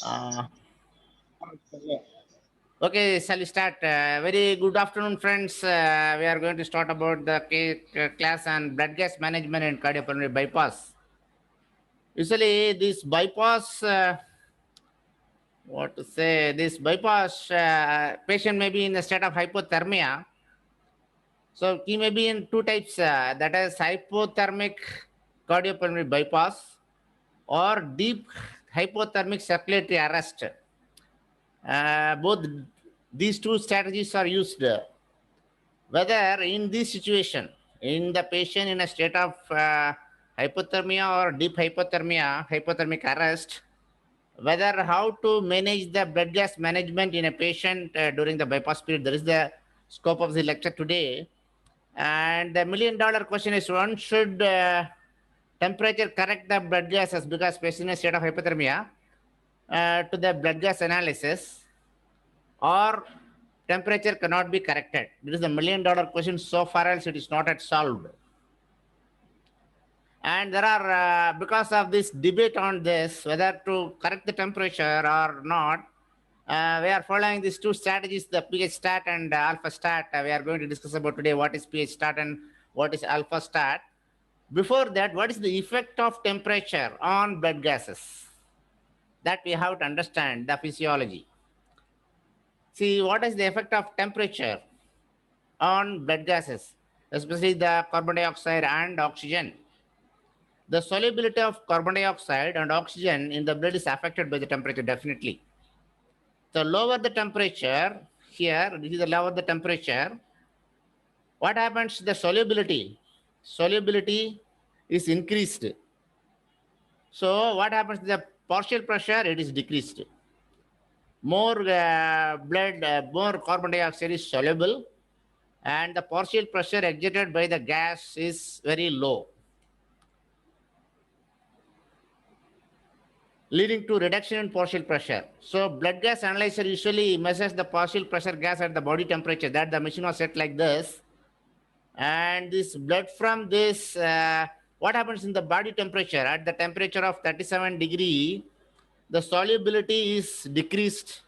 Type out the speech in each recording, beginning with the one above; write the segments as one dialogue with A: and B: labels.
A: Uh, okay, shall we start? Very good afternoon, friends. We are going to start about the class on blood gas management and cardiopulmonary bypass. Usually, this bypass, what to say, this bypass patient may be in a state of hypothermia. So, he may be in two types that is, hypothermic cardiopulmonary bypass or deep hypothermic circulatory arrest. Both these two strategies are used. Whether in this situation, in the patient in a state of hypothermia or deep hypothermia, hypothermic arrest, whether how to manage the blood gas management in a patient during the bypass period, that is the scope of the lecture today. And the $1,000,000 question is, one should temperature correct the blood gases because patient in a state of hypothermia to the blood gas analysis, or temperature cannot be corrected. This is the $1,000,000 question so far, else it is not yet solved. And there are, because of this debate on this, whether to correct the temperature or not, we are following these two strategies, the pH stat and alpha stat. We are going to discuss about today what is pH stat and what is alpha stat. Before that, what is the effect of temperature on blood gases? That we have to understand the physiology. See, what is the effect of temperature on blood gases, especially the carbon dioxide and oxygen? The solubility of carbon dioxide and oxygen in the blood is affected by the temperature, definitely. The lower the temperature, here, this is the lower the temperature, what happens to the solubility? Solubility is increased. So, what happens to the partial pressure? It is decreased. More blood, more carbon dioxide is soluble, and the partial pressure exerted by the gas is very low, leading to reduction in partial pressure. So blood gas analyzer usually measures the partial pressure gas at the body temperature. That the machine was set like this, and this blood from this, what happens in the body temperature? At the temperature of 37 degree, the solubility is decreased,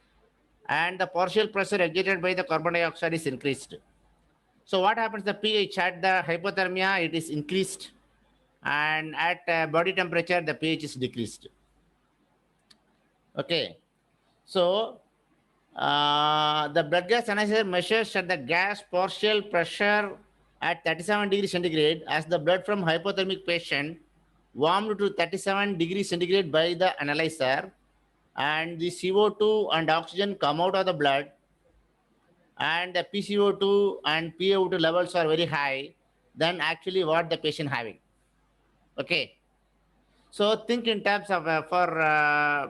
A: and the partial pressure exerted by the carbon dioxide is increased. So what happens? The pH at the hypothermia, it is increased, and at body temperature, the pH is decreased. Okay. So the blood gas analyzer measures at the gas partial pressure at 37 degrees centigrade as the blood from hypothermic patient warmed to 37 degrees centigrade by the analyzer, and the CO2 and oxygen come out of the blood, and the PCO2 and PaO2 levels are very high than actually what the patient having. Okay. So think in terms of for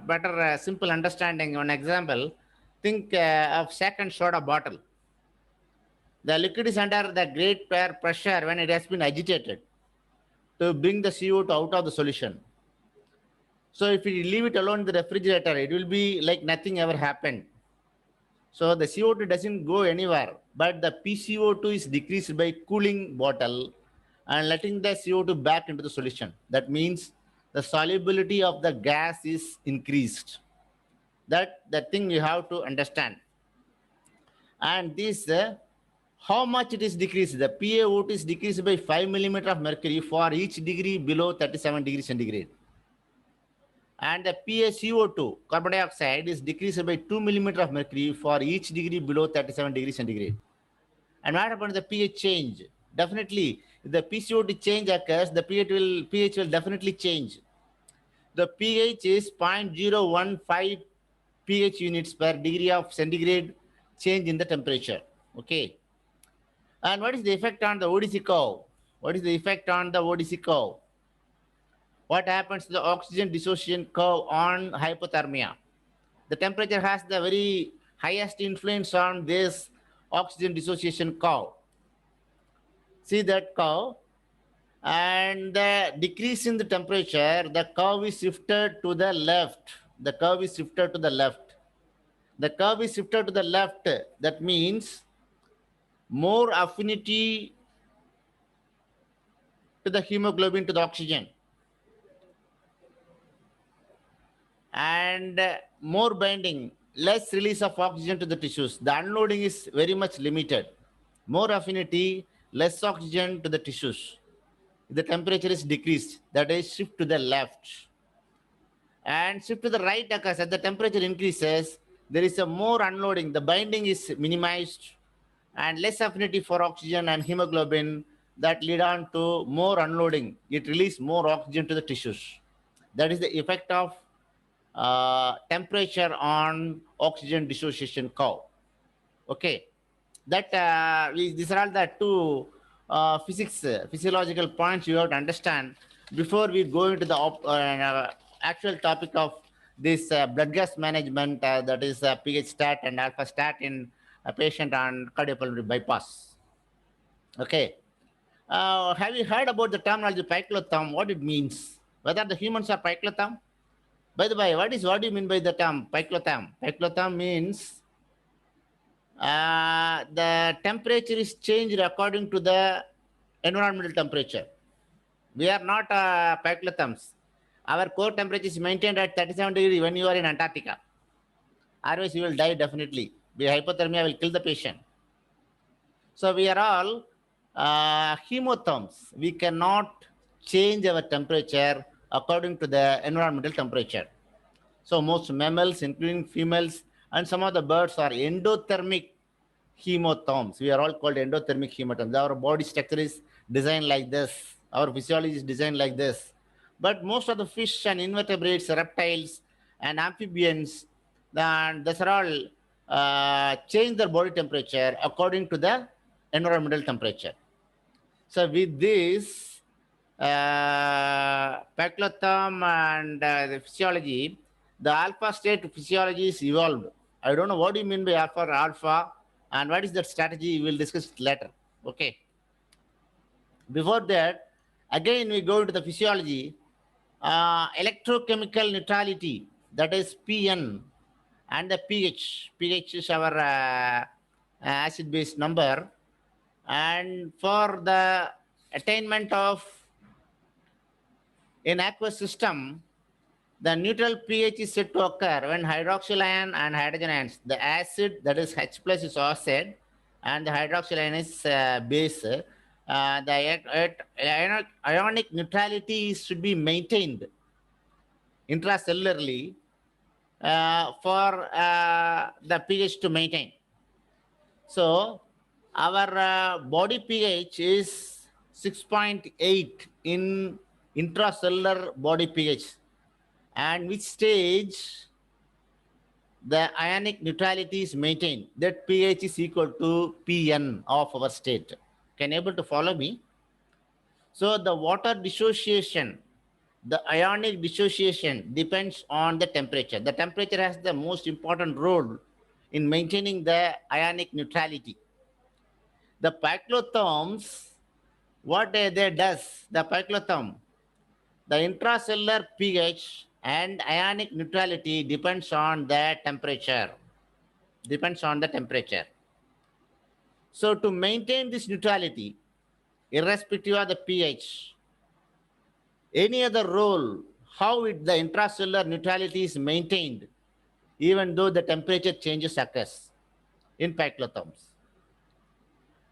A: better simple understanding. One example, think of second soda bottle. The liquid is under the great pressure when it has been agitated to bring the CO2 out of the solution. So if you leave it alone in the refrigerator, it will be like nothing ever happened. So the CO2 doesn't go anywhere, but the PCO2 is decreased by cooling bottle and letting the CO2 back into the solution. That means the solubility of the gas is increased. That the thing you have to understand. And this, how much it is decreased? The PaO2 is decreased by 5 millimeter of mercury for each degree below 37 degrees centigrade. And the PaCO2, carbon dioxide, is decreased by 2 millimeter of mercury for each degree below 37 degrees centigrade. And what happens to the pH change? Definitely, if the PCO2 change occurs, the pH will definitely change. The pH is 0.015 pH units per degree of centigrade change in the temperature. Okay. And what is the effect on the ODC curve? What is the effect on the ODC curve? What happens to the oxygen dissociation curve on hypothermia? The temperature has the very highest influence on this oxygen dissociation curve. See that curve? And the decrease in the temperature, the curve is shifted to the left. The curve is shifted to the left. The curve is shifted to the left. That means more affinity to the hemoglobin to the oxygen. and more binding, less release of oxygen to the tissues. The unloading is very much limited. More affinity, less oxygen to the tissues. The temperature is decreased, that is shift to the left. And shift to the right occurs as the temperature increases, there is a more unloading, the binding is minimized, and less affinity for oxygen and hemoglobin that lead on to more unloading. It releases more oxygen to the tissues. That is the effect of temperature on oxygen dissociation curve. Okay, that these are all the two physiological points you have to understand before we go into the actual topic of this blood gas management, that is pH stat and alpha stat in a patient on cardiopulmonary bypass. Okay, have you heard about the terminology piclothum, what it means, whether the humans are piclothum? By the way, what do you mean by the term piclothum? Piclothum means the temperature is changed according to the environmental temperature. We are not piclothums. Our core temperature is maintained at 37 degrees when you are in Antarctica. Otherwise, you will die definitely. The hypothermia will kill the patient. So we are all hemotherms. We cannot change our temperature according to the environmental temperature. So most mammals, including females, and some of the birds are endothermic hemotherms. We are all called endothermic hemotherms. Our body structure is designed like this. Our physiology is designed like this. But most of the fish and invertebrates, reptiles, and amphibians, and these are all change their body temperature according to the environmental temperature. So with this peclothum and the physiology, the alpha state physiology is evolved. I don't know what do you mean by alpha and what is that strategy, we will discuss it later. Okay. Before that, again we go into the physiology, electrochemical neutrality, that is PN, and the pH. pH is our acid base number, and for the attainment of in aqueous system, the neutral pH is said to occur when hydroxyl ion and hydrogen ions, the acid, that is H plus, is acid, and the hydroxyl ion is base. The ionic neutrality should be maintained intracellularly for the pH to maintain. So our body pH is 6.8 in intracellular body pH, and which stage the ionic neutrality is maintained. That pH is equal to Pn of our state. Can you able to follow me? So the water dissociation, the ionic dissociation depends on the temperature. The temperature has the most important role in maintaining the ionic neutrality. The piclotherms, what they does, the piclotherm, the intracellular pH and ionic neutrality depends on the temperature. Depends on the temperature. So to maintain this neutrality, irrespective of the pH, any other role, how the intracellular neutrality is maintained, even though the temperature changes occurs in piclotherms.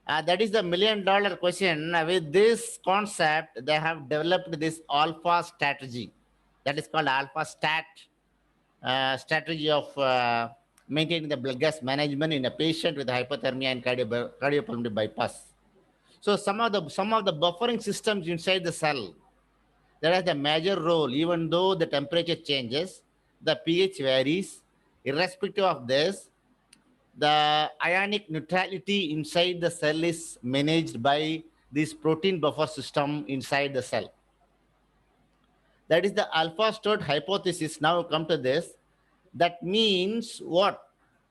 A: That is the $1 million question. With this concept, they have developed this alpha strategy. That is called alpha stat strategy of maintaining the blood gas management in a patient with hypothermia and cardiopulmonary bypass. So some of the buffering systems inside the cell, that has a major role. Even though the temperature changes, the pH varies. Irrespective of this, the ionic neutrality inside the cell is managed by this protein buffer system inside the cell. That is the alpha state hypothesis. Now come to this. That means what?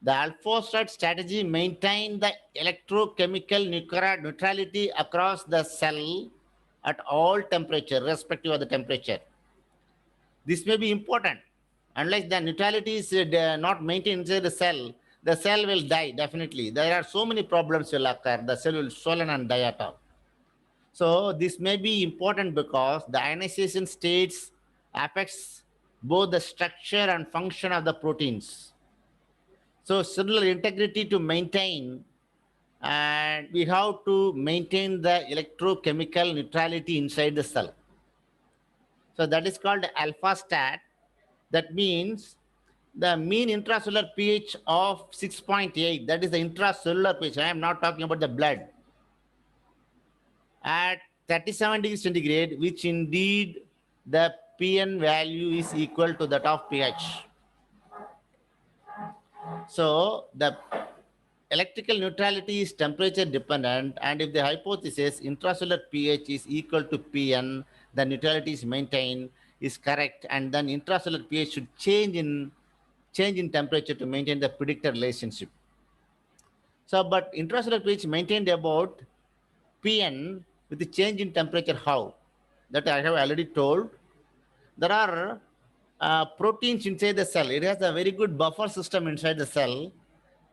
A: The alpha state strategy maintain the electrochemical neutrality across the cell at all temperature, irrespective of the temperature. This may be important. Unless the neutrality is not maintained inside the cell will die, definitely. There are so many problems will occur. The cell will swollen and die at all. So this may be important because the ionization states affects both the structure and function of the proteins. So cellular integrity to maintain, and we have to maintain the electrochemical neutrality inside the cell. So that is called alpha stat. That means the mean intracellular pH of 6.8, that is the intracellular pH. I am not talking about the blood. At 37 degrees centigrade, which indeed the PN value is equal to that of pH. So the electrical neutrality is temperature dependent, and if the hypothesis intracellular pH is equal to PN, the neutrality is maintained, is correct, and then intracellular pH should change in temperature to maintain the predicted relationship. So, but intracellular pH maintained about PN with the change in temperature. How? That I have already told. There are proteins inside the cell. It has a very good buffer system inside the cell.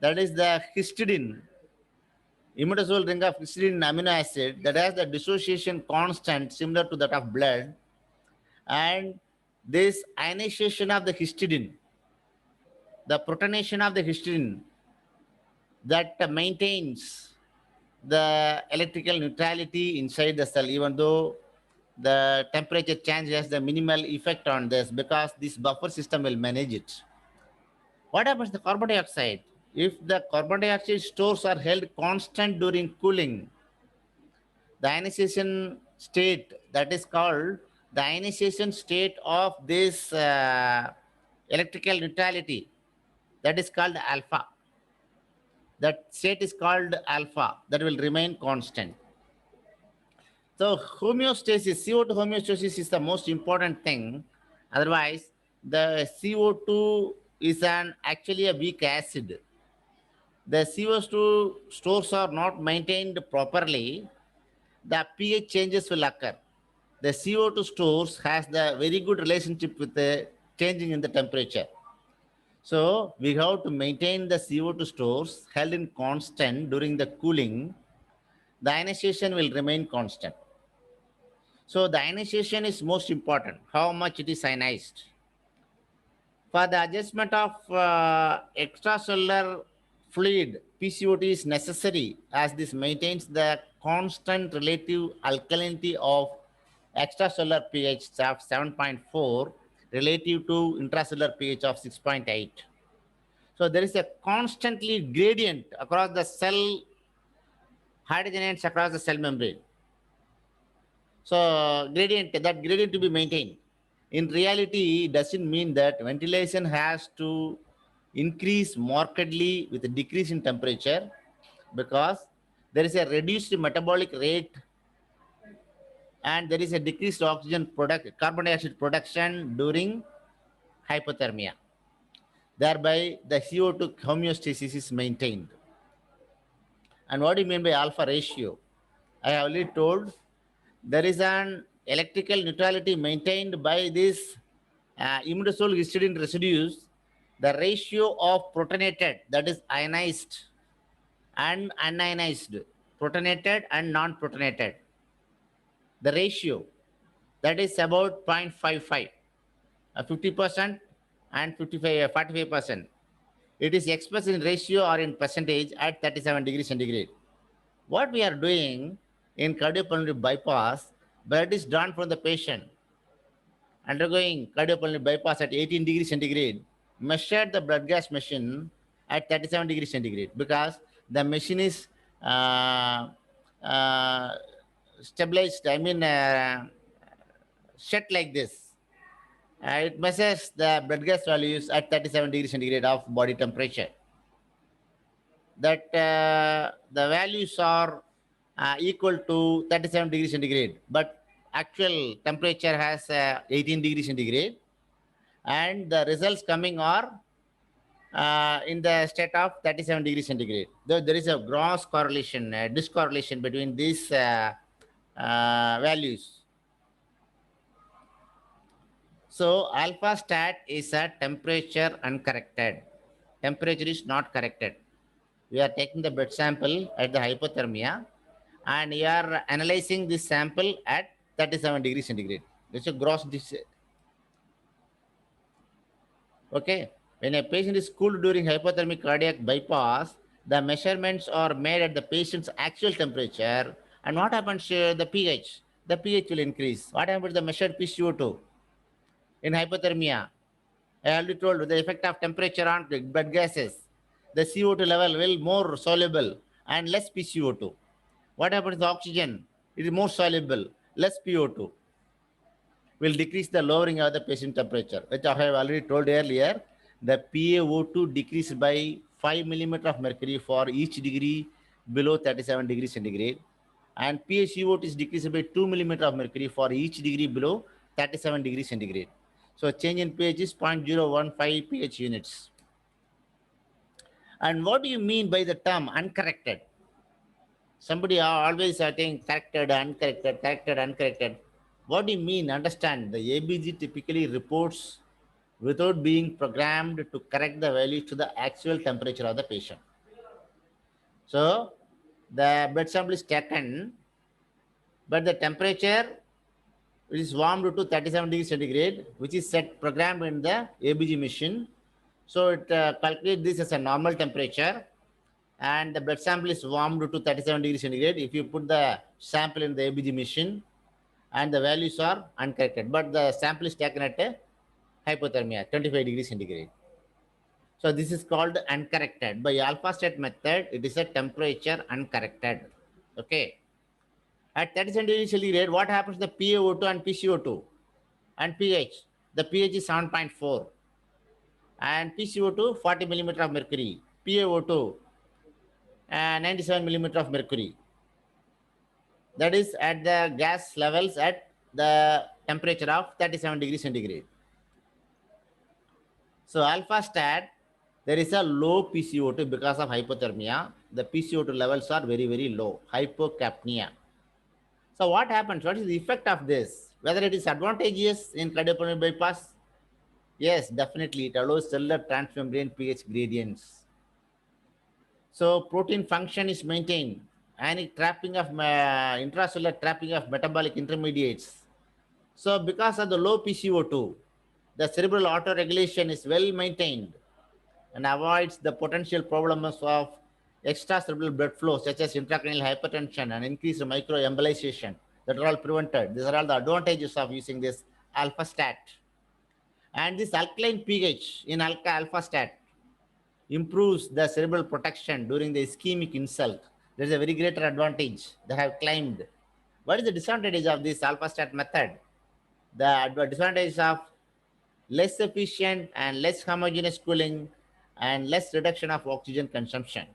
A: That is the histidine, imidazole ring of histidine amino acid that has the dissociation constant similar to that of blood. And this ionization of the histidine, the protonation of the histidine, that maintains the electrical neutrality inside the cell, even though the temperature change has the minimal effect on this, because this buffer system will manage it. What happens to carbon dioxide? If the carbon dioxide stores are held constant during cooling, the ionization state, that is called the ionization state of this electrical neutrality, that is called alpha. That state is called alpha, that will remain constant. So homeostasis, CO2 homeostasis is the most important thing. Otherwise, the CO2 is actually a weak acid. The CO2 stores are not maintained properly, the pH changes will occur. The CO2 stores has the very good relationship with the changing in the temperature. So we have to maintain the CO2 stores held in constant during the cooling. The ionization will remain constant. So the ionization is most important, how much it is ionized. For the adjustment of extracellular fluid, PCOT is necessary, as this maintains the constant relative alkalinity of extracellular pH of 7.4 relative to intracellular pH of 6.8. So there is a constantly gradient across the cell, hydrogenates across the cell membrane. So that gradient to be maintained. In reality, it doesn't mean that ventilation has to increase markedly with a decrease in temperature, because there is a reduced metabolic rate and there is a decreased carbon dioxide production during hypothermia. Thereby, the CO2 homeostasis is maintained. And what do you mean by alpha ratio? I have already told there is an electrical neutrality maintained by this imidazole histidine residues. The ratio of protonated, that is ionized and unionized, protonated and non-protonated, the ratio, that is about 0.55, 50% and 45%. It is expressed in ratio or in percentage at 37 degrees centigrade. What we are doing in cardiopulmonary bypass, blood is drawn from the patient undergoing cardiopulmonary bypass at 18 degrees centigrade, measured the blood gas machine at 37 degrees centigrade, because the machine is stabilized, set like this. It measures the blood gas values at 37 degrees centigrade of body temperature. That the values are equal to 37 degrees centigrade, but actual temperature has 18 degrees centigrade, and the results coming are in the state of 37 degrees centigrade. There is a gross correlation, discorrelation between these values. So alpha stat is a temperature uncorrected. Temperature is not corrected. We are taking the blood sample at the hypothermia, and we are analyzing this sample at 37 degrees centigrade. This is a gross Okay. When a patient is cooled during hypothermic cardiac bypass, the measurements are made at the patient's actual temperature. And what happens to the pH? The pH will increase. What happens to the measured PCO2 in hypothermia? I already told you the effect of temperature on the blood gases. The CO2 level will more soluble and less PCO2. What happens to oxygen? It is more soluble, less PO2. Will decrease the lowering of the patient temperature, which I have already told earlier. The PaO2 decreased by 5 millimeter of mercury for each degree below 37 degrees centigrade, and PaCO2 is decreased by 2 millimeter of mercury for each degree below 37 degrees centigrade. So change in pH is 0.015 pH units. And what do you mean by the term uncorrected? Somebody are always saying corrected, uncorrected, corrected, uncorrected. What do you mean? Understand, the ABG typically reports without being programmed to correct the values to the actual temperature of the patient. So the blood sample is taken, but the temperature is warmed to 37 degrees centigrade, which is set programmed in the ABG machine. So it calculates this as a normal temperature, and the blood sample is warmed to 37 degrees centigrade. If you put the sample in the ABG machine, and the values are uncorrected, but the sample is taken at a hypothermia, 25 degrees centigrade. So this is called uncorrected. By alpha stat method, it is a temperature uncorrected. Okay. At 37 degrees centigrade, what happens to the PaO2 and PCO2 and pH? The pH is 7.4 and PCO2 40 millimeter of mercury, PaO2 97 millimeter of mercury. That is at the gas levels at the temperature of 37 degrees centigrade. So alpha stat, there is a low PCO2 because of hypothermia. The PCO2 levels are very, very low, hypocapnia. So what happens? What is the effect of this? Whether it is advantageous in cardiopulmonary bypass? Yes, definitely. It allows cellular transmembrane pH gradients. So protein function is maintained. And trapping of intracellular trapping of metabolic intermediates. So because of the low PCO2, the cerebral autoregulation is well maintained and avoids the potential problems of extracerebral blood flow, such as intracranial hypertension and increased microembolization. That are all prevented. These are all the advantages of using this alpha stat. And this alkaline pH in alpha stat improves the cerebral protection during the ischemic insult. There is a very greater advantage they have claimed. What is the disadvantage of this alpha stat method? The disadvantage of less efficient and less homogeneous cooling and less reduction of oxygen consumption.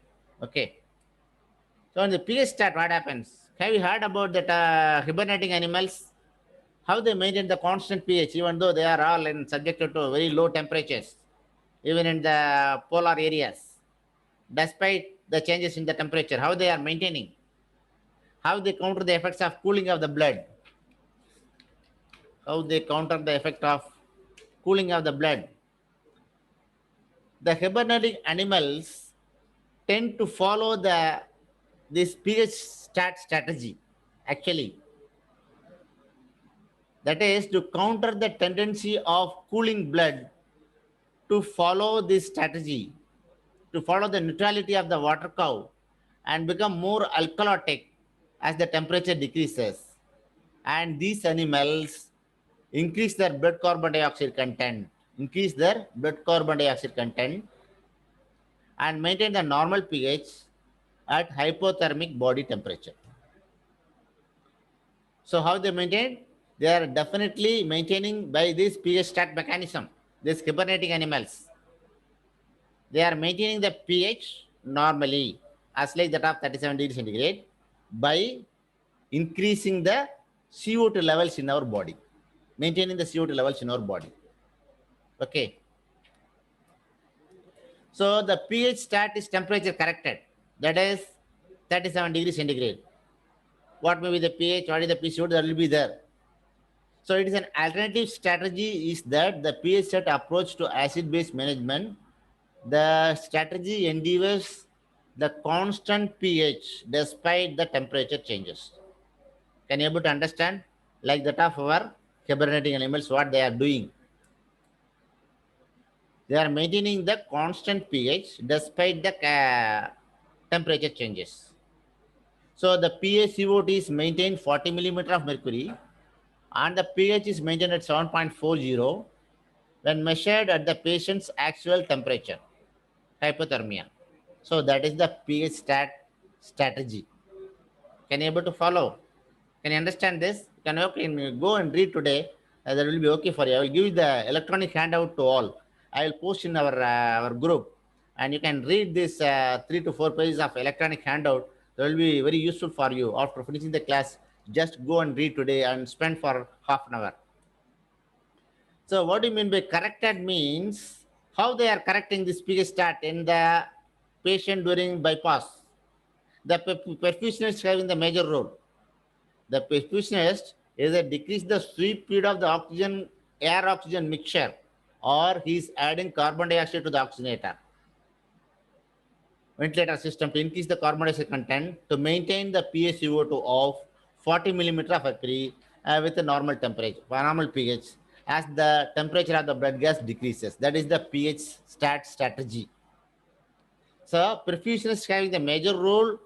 A: Okay. So in the pH stat, what happens? Have you heard about that hibernating animals? How they maintain the constant pH even though they are all subjected to very low temperatures, even in the polar areas, despite the changes in the temperature, how they are maintaining, how they counter the effects of cooling of the blood, how they counter the effect of cooling of the blood. The hibernating animals tend to follow this pH stat strategy, actually. That is to counter the tendency of cooling blood, to follow this strategy, to follow the neutrality of the water curve and become more alkalotic as the temperature decreases. And these animals increase their blood carbon dioxide content, and maintain the normal pH at hypothermic body temperature. So how they maintain? They are definitely maintaining by this pH stat mechanism, these hibernating animals. They are maintaining the pH normally as like that of 37 degrees centigrade by increasing the CO2 levels in our body, maintaining the CO2 levels in our body. Okay. So the pH stat is temperature corrected. That is 37 degrees centigrade. What may be the pH? What is the PCO2? That will be there. So it is an alternative strategy is that the pH stat approach to acid-base management. The strategy endeavors the constant pH despite the temperature changes. Can you able to understand? Like that of our hibernating animals, what they are doing. They are maintaining the constant pH despite the temperature changes. So the PaCO2 is maintained 40 millimeter of mercury and the pH is maintained at 7.40 when measured at the patient's actual temperature, hypothermia. So that is the pH strategy. Can you able to follow? Can you understand this? Can you go and read today? That will be okay for you. I will give you the electronic handout to all. I will post in our group, and you can read this 3 to 4 pages of electronic handout. That will be very useful for you. After finishing the class, just go and read today and spend for half an hour. So, what do you mean by corrected means how they are correcting this pH stat in the patient during bypass. The perfusionist having the major role. The perfusionist is a decrease the sweep speed of the oxygen air oxygen mixture, or he is adding carbon dioxide to the oxygenator ventilator system to increase the carbon dioxide content to maintain the PaCO2 of 40 millimeter of mercury with a normal temperature, normal pH, as the temperature of the blood gas decreases. That is the pH strategy. So perfusionists having the major role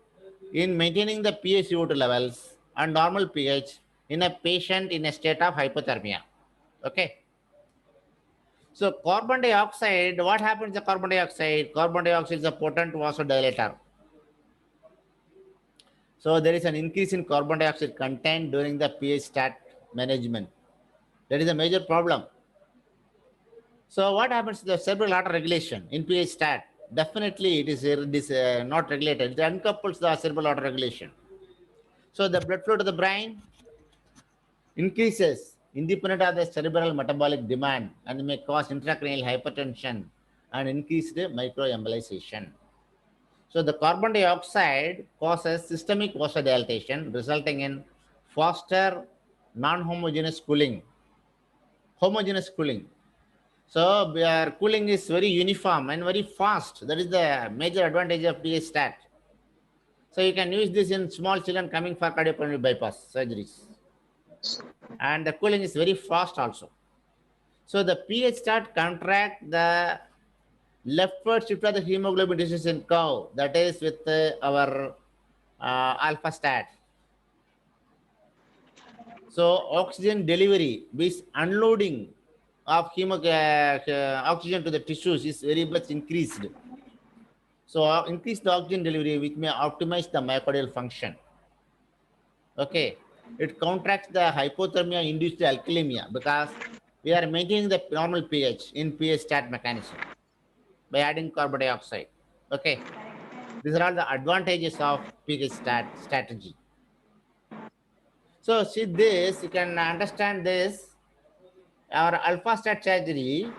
A: in maintaining the PaCO2 levels and normal pH in a patient in a state of hypothermia. Okay. So carbon dioxide, what happens to carbon dioxide? Carbon dioxide is a potent vasodilator. So there is an increase in carbon dioxide content during the pH stat management. That is a major problem. So what happens to the cerebral auto regulation in pH stat? Definitely it is not regulated. It uncouples the cerebral auto regulation. So the blood flow to the brain increases independent of the cerebral metabolic demand and may cause intracranial hypertension and increased microembolization. So the carbon dioxide causes systemic vasodilatation, resulting in faster non-homogeneous cooling. Homogeneous cooling. So our cooling is very uniform and very fast. That is the major advantage of pH stat. So you can use this in small children coming for cardiopulmonary bypass surgeries. And the cooling is very fast also. So the pH stat contract the leftward shift of the hemoglobin distribution curve, that is with our alpha stat. So oxygen delivery, means unloading of oxygen to the tissues is very much increased. So increase the oxygen delivery, which may optimize the myocardial function. Okay, it counteracts the hypothermia-induced alkalemia because we are maintaining the normal pH in pH stat mechanism by adding carbon dioxide. Okay, these are all the advantages of pH stat strategy. So see this, you can understand this. Our alpha stat strategy,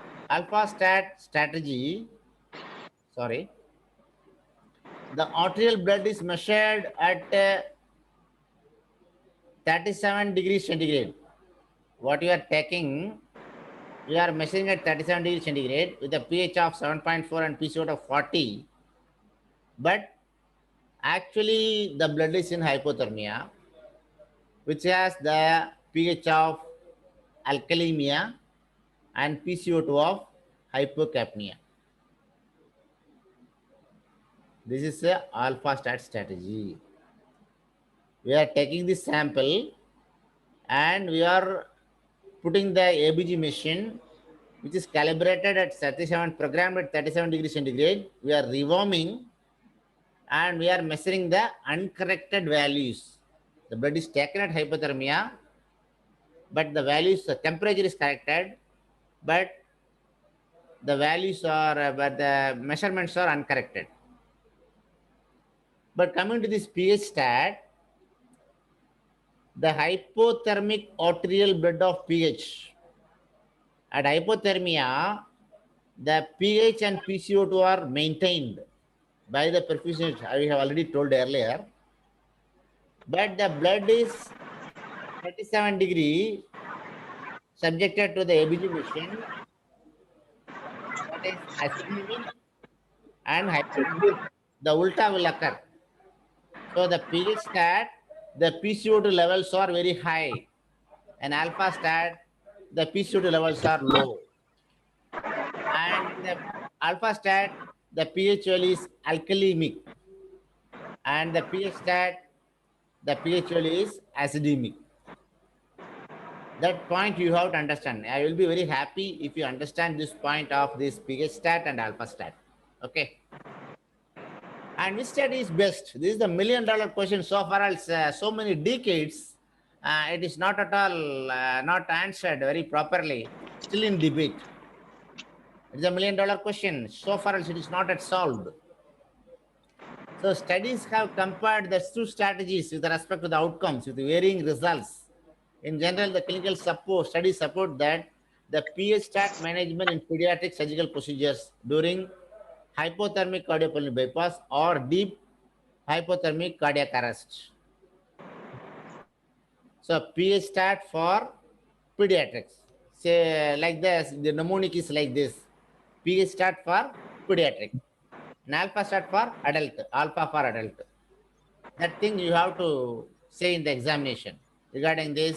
A: sorry, the arterial blood is measured at 37 degrees centigrade. What you are taking, we are measuring at 37 degrees centigrade with a pH of 7.4 and PaCO2 of 40. But actually, the blood is in hypothermia, which has the pH of alkalemia and PaCO2 of hypocapnia. This is a alpha stat strategy. We are taking this sample and we are putting the ABG machine, which is calibrated at 37, programmed at 37 degrees centigrade. We are rewarming and we are measuring the uncorrected values. The blood is taken at hypothermia, but the values, the temperature is corrected, but the values are, but the measurements are uncorrected. But coming to this pH stat, the hypothermic arterial blood of pH. At hypothermia, the pH and PaCO2 are maintained by the perfusionist, I have already told earlier. But the blood is 37 degree subjected to the ABG machine, that is acidemic and hyperemic. The ulta will occur. So the pH stat, the PaCO2 levels are very high, and alpha stat, the PaCO2 levels are low. And the alpha stat, the pH value is alkalemic, and the pH stat, the pH value is acidemic. That point you have to understand. I will be very happy if you understand this point of this pH stat and alpha stat. Okay. And which stat is best? This is the $1,000,000 question. So far as so many decades, it is not at all not answered very properly. Still in debate. It's a $1,000,000 question. So far as it is not yet solved. So studies have compared the two strategies with respect to the outcomes with varying results. In general, the clinical studies support that the pH stat management in pediatric surgical procedures during hypothermic cardiopulmonary bypass or deep hypothermic cardiac arrest. So pH stat for pediatrics. Say like this, the mnemonic is like this. pH stat for pediatric. And alpha stat for adult, alpha for adult. That thing you have to say in the examination regarding this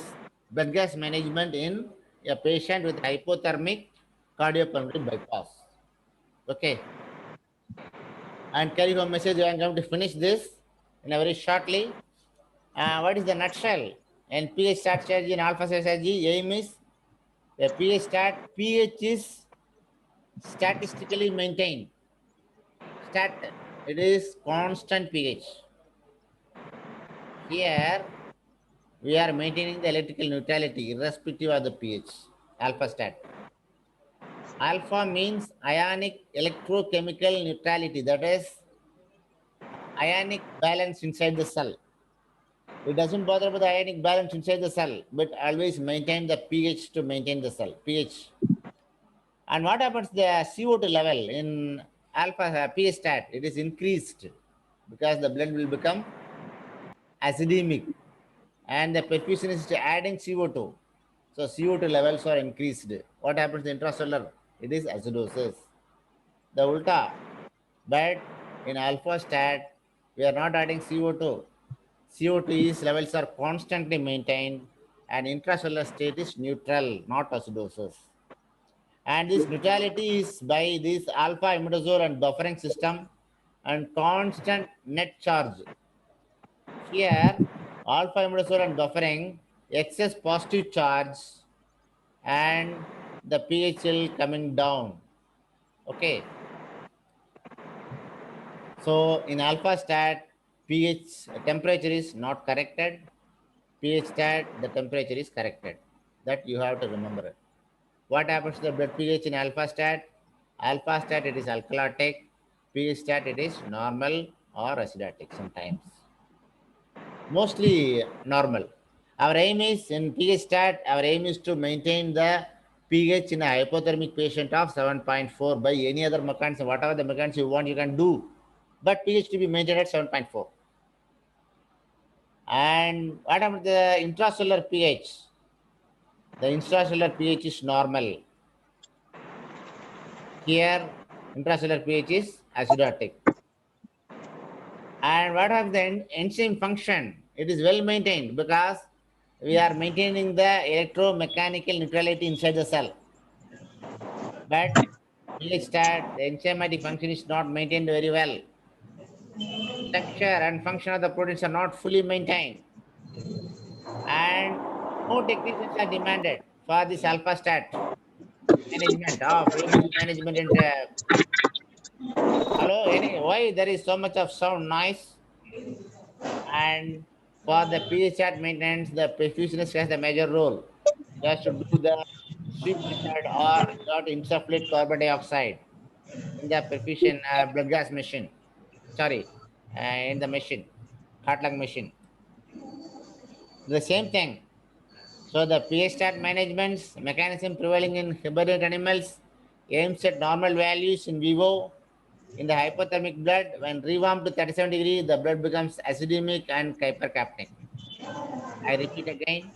A: blood gas management in a patient with hypothermic cardiopulmonary bypass. Okay. And carry home message, I am going to finish this in a very shortly. What is the nutshell? And pH stat strategy and alpha stat strategy aim is the pH stat, pH is statistically maintained. It is constant pH. Here we are maintaining the electrical neutrality irrespective of the pH, alpha stat. Alpha means ionic electrochemical neutrality, that is ionic balance inside the cell. It doesn't bother about the ionic balance inside the cell, but always maintain the pH to maintain the cell, pH. And what happens the CO2 level in alpha pH stat? It is increased because the blood will become acidemic and the perfusionist is adding CO2. So CO2 levels are increased. What happens in intracellular? It is acidosis. The ulta. But in alpha stat, we are not adding CO2. CO2 levels are constantly maintained and intracellular state is neutral, not acidosis. And this neutrality is by this alpha imidazole and buffering system and constant net charge. Here, alpha imidazole and buffering, excess positive charge and the pH will coming down. Okay. So in alpha stat, pH temperature is not corrected. pH stat, the temperature is corrected. That you have to remember. What happens to the blood pH in alpha stat? Alpha stat, it is alkalotic. pH stat, it is normal or acidotic sometimes. Mostly normal. Our aim is in pH stat, our aim is to maintain the pH in a hypothermic patient of 7.4 by any other mechanism. Whatever the mechanism you want, you can do. But pH to be maintained at 7.4. And what about the intracellular pH? The intracellular pH is normal. Here, intracellular pH is acidotic. And what of the enzyme function? It is well maintained because we are maintaining the electromechanical neutrality inside the cell. But pH stat, the enzymatic function is not maintained very well. Structure and function of the proteins are not fully maintained. And more techniques are demanded for this alpha stat management of ABG management and hello, why there is so much of sound noise? And for the pH stat maintenance, the perfusionist has the major role. He has to do the sweep method or got insufflate carbon dioxide in the perfusion blood gas machine. Sorry, in the machine, heart lung machine. The same thing. So the pH stat management's mechanism prevailing in hibernate animals aims at normal values in vivo. In the hypothermic blood, when rewarmed to 37 degrees, the blood becomes acidemic and hypercapnic. I repeat again,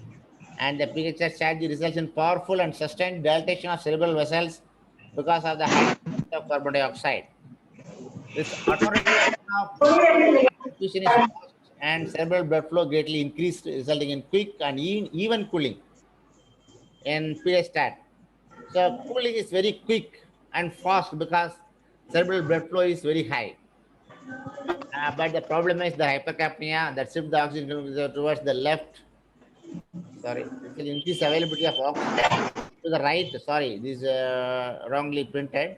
A: and the pH stat strategy results in powerful and sustained dilatation of cerebral vessels because of the high of carbon dioxide. This autoregulation of perfusion is fast and cerebral blood flow greatly increased, resulting in quick and even cooling in pH stat. So cooling is very quick and fast because cerebral blood flow is very high. But the problem is the hypercapnia that shifts the oxygen towards the left. Sorry, it will increase availability of oxygen to the right. Sorry, this is wrongly printed.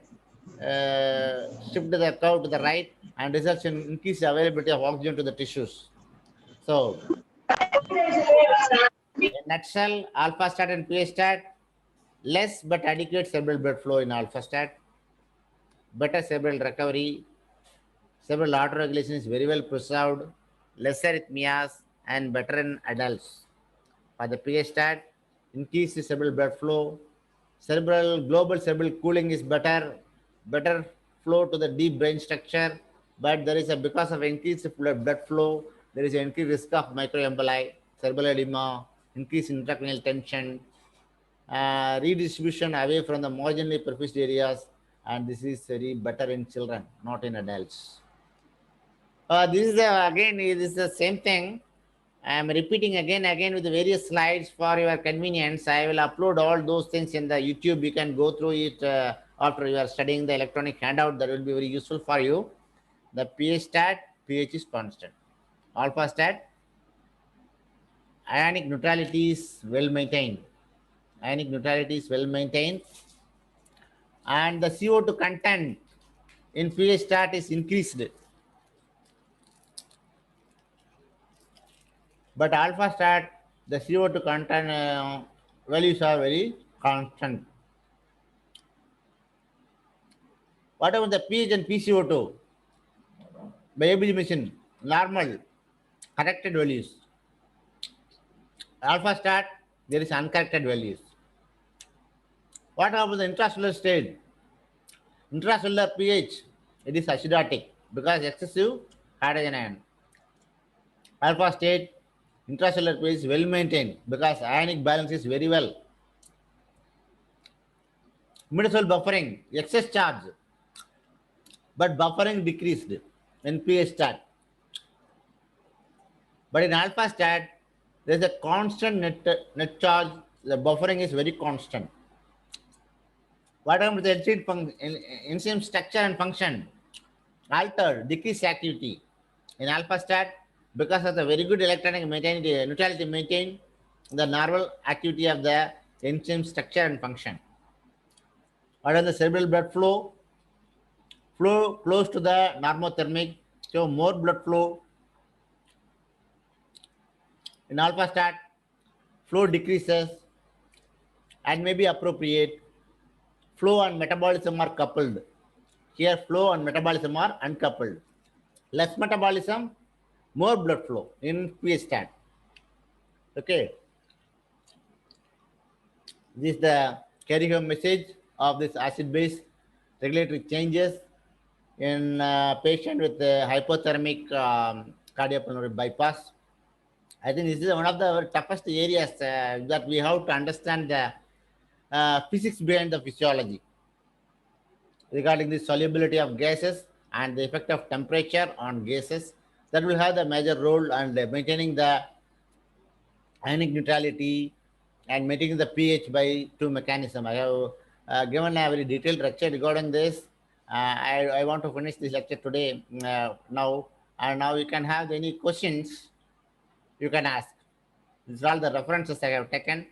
A: Shift the curve to the right and results in increased availability of oxygen to the tissues. So, in nutshell, alpha stat and PA stat, less but adequate cerebral blood flow in alpha stat, better cerebral recovery, cerebral autoregulation is very well preserved, less arrhythmias, and better in adults. For the PA stat, increased cerebral blood flow, cerebral global cerebral cooling is better flow to the deep brain structure, but there is a because of increased blood flow, there is an increased risk of microemboli, cerebral edema, increased intracranial tension, redistribution away from the marginally perfused areas, and this is very better in children, not in adults. This is again, this is the same thing. I am repeating again with the various slides for your convenience. I will upload all those things in the YouTube. You can go through it after you are studying the electronic handout. That will be very useful for you. The pH stat, pH is constant. Alpha stat, ionic neutrality is well maintained. Ionic neutrality is well maintained. And the CO2 content in pH stat is increased. But alpha stat, the CO2 content values are very constant. What about the pH and PCO2? By ABG machine, normal, corrected values. Alpha stat, there is uncorrected values. What about the intracellular state? Intracellular pH, it is acidotic because excessive hydrogen ion. Alpha state, intracellular pH is well maintained because ionic balance is very well. Midcell buffering, excess charge, but buffering decreased in pH stat. But in alpha stat, there is a constant net charge. The buffering is very constant. What happens with the enzyme structure and function? Altered, decreased activity. In alpha stat, because of the very good electronic neutrality maintained, the normal activity of the enzyme structure and function. What is the cerebral blood flow? Flow close to the normothermic, so more blood flow. In alpha stat, flow decreases and may be appropriate. Flow and metabolism are coupled. Here, flow and metabolism are uncoupled. Less metabolism, more blood flow in pH stat. Okay. This is the carry home message of this acid-base regulatory changes in patient with hypothermic cardiopulmonary bypass. I think this is one of the toughest areas that we have to understand the physics behind the physiology regarding the solubility of gases and the effect of temperature on gases. That will have the major role and maintaining the ionic neutrality and maintaining the pH by two mechanism. I have given a very detailed lecture regarding this. I want to finish this lecture today now, and now you can have any questions you can ask. These are all the references I have taken.